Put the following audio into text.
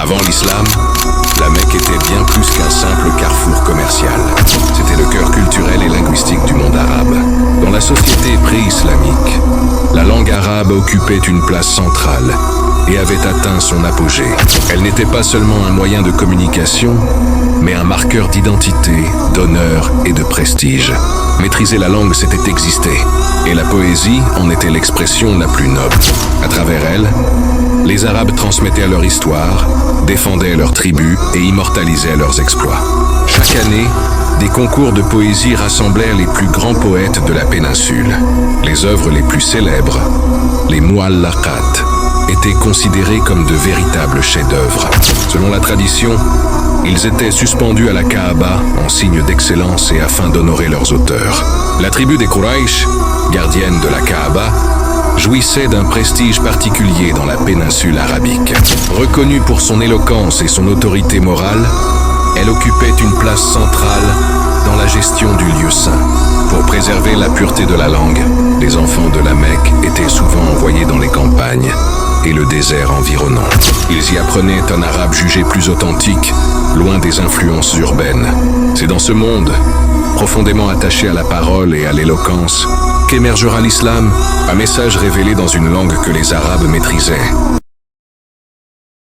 Avant l'islam, la Mecque était bien plus qu'un simple carrefour commercial. C'était le cœur culturel et linguistique du monde arabe. Dans la société pré-islamique, la langue arabe occupait une place centrale et avait atteint son apogée. Elle n'était pas seulement un moyen de communication, mais un marqueur d'identité, d'honneur et de prestige. Maîtriser la langue, c'était exister, et la poésie en était l'expression la plus noble. À travers elle, les Arabes transmettaient leur histoire, défendaient leurs tribus et immortalisaient leurs exploits. Chaque année, des concours de poésie rassemblèrent les plus grands poètes de la péninsule. Les œuvres les plus célèbres, les mu'allaqat, étaient considérés comme de véritables chefs-d'œuvre. Selon la tradition, ils étaient suspendus à la Kaaba en signe d'excellence et afin d'honorer leurs auteurs. La tribu des Quraysh, gardienne de la Kaaba, jouissait d'un prestige particulier dans la péninsule arabique. Reconnue pour son éloquence et son autorité morale, elle occupait une place centrale dans la gestion du lieu saint. Pour préserver la pureté de la langue, les enfants de la Mecque étaient souvent envoyés dans les campagnes et le désert environnant. Ils y apprenaient un arabe jugé plus authentique, loin des influences urbaines. C'est dans ce monde, profondément attaché à la parole et à l'éloquence, qu'émergera l'islam, un message révélé dans une langue que les Arabes maîtrisaient.